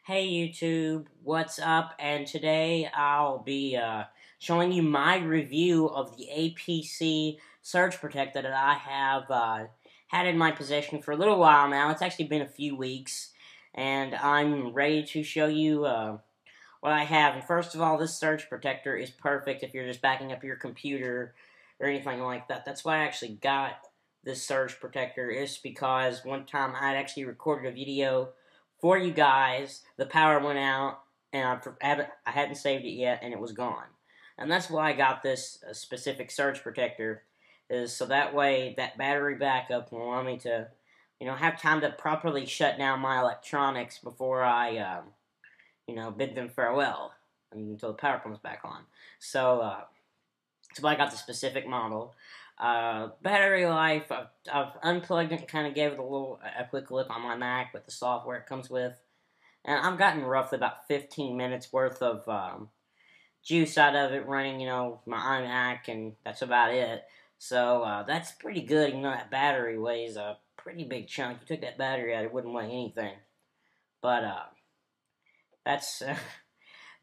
Hey YouTube, what's up? And today I'll be showing you my review of the APC surge protector that I have had in my possession for a little while now. It's actually been a few weeks, and I'm ready to show you what I have. And first of all, this surge protector is perfect if you're just backing up your computer or anything like that. That's why I actually got this surge protector, is because one time I had actually recorded a video for you guys, the power went out, and I hadn't saved it yet, and it was gone. And that's why I got this specific surge protector, is so that way that battery backup will allow me to, have time to properly shut down my electronics before I, bid them farewell until the power comes back on. So, that's why I got the specific model. Battery life, I've unplugged it and kind of gave it a quick look on my Mac with the software it comes with. And I've gotten roughly about 15 minutes worth of juice out of it running, my iMac, and that's about it. So that's pretty good. That battery weighs a pretty big chunk. You took that battery out, it wouldn't weigh anything. But that's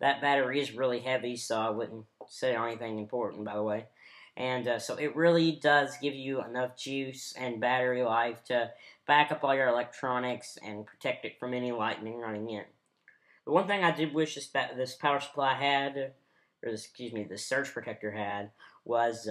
that battery is really heavy, so I wouldn't say anything important, by the way. And so it really does give you enough juice and battery life to back up all your electronics and protect it from any lightning running in. The one thing I did wish this power supply had, or this surge protector had, was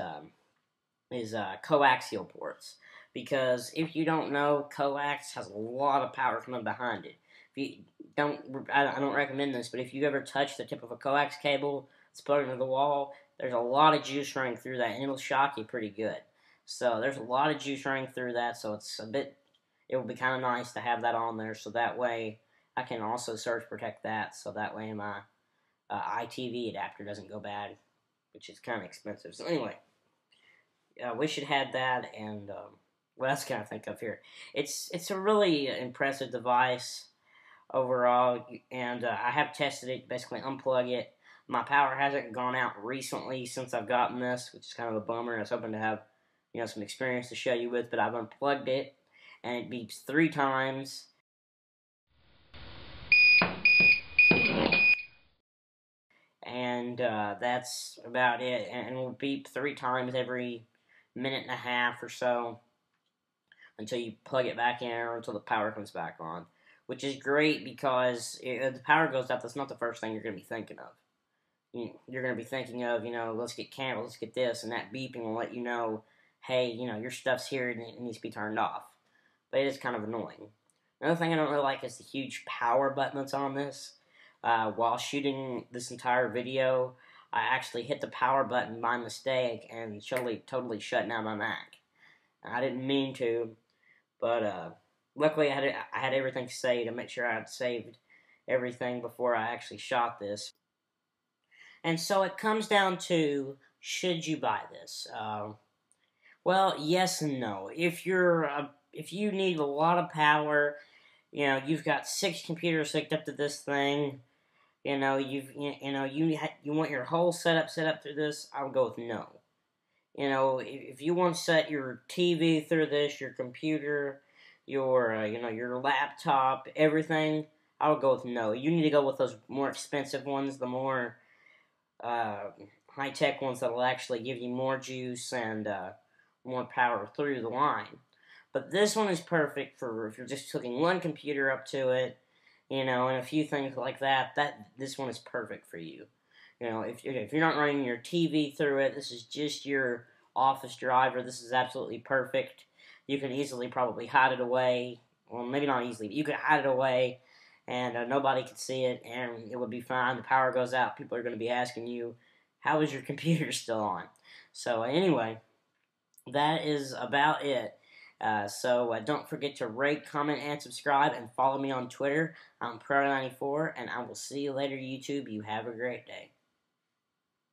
coaxial ports. Because if you don't know, coax has a lot of power coming behind it. If you I don't recommend this, but if you ever touch the tip of a coax cable that's plugged into the wall, there's a lot of juice running through that, and it'll shock you pretty good. So there's a lot of juice running through that, so it will be kind of nice to have that on there, so that way I can also surge protect that, so that way my ITV adapter doesn't go bad, which is kind of expensive. So anyway, wish it had that, and what else can I think of here? It's a really impressive device overall, and I have tested it, basically unplug it. My power hasn't gone out recently since I've gotten this, which is kind of a bummer. I was hoping to have, some experience to show you with, but I've unplugged it, and it beeps 3 times. And that's about it. And it will beep 3 times every minute and a half or so until you plug it back in or until the power comes back on, which is great because if the power goes out, that's not the first thing you're going to be thinking of. You're going to be thinking of, let's get candles, let's get this, and that beeping will let you know, hey, your stuff's here and it needs to be turned off. But it is kind of annoying. Another thing I don't really like is the huge power button that's on this. While shooting this entire video, I actually hit the power button by mistake and totally shut down my Mac. I didn't mean to, but luckily I had everything saved to make sure I had saved everything before I actually shot this. And so it comes down to, should you buy this? Well, yes and no. If you need a lot of power, you've got 6 computers hooked up to this thing, you want your whole setup set up through this, I would go with no. If you want to set your TV through this, your computer, your laptop, everything, I would go with no. You need to go with those more expensive ones, the more high-tech ones that will actually give you more juice and more power through the line. But this one is perfect for if you're just hooking one computer up to it, and a few things like that. This one is perfect for you. If you're not running your TV through it, this is just your office driver. This is absolutely perfect. You can easily probably hide it away. Well, maybe not easily, but you could hide it away, and nobody could see it, and it would be fine. The power goes out, people are going to be asking you, how is your computer still on? So anyway, that is about it. So don't forget to rate, comment, and subscribe, and follow me on Twitter. I'm Pro94, and I will see you later, YouTube. You have a great day.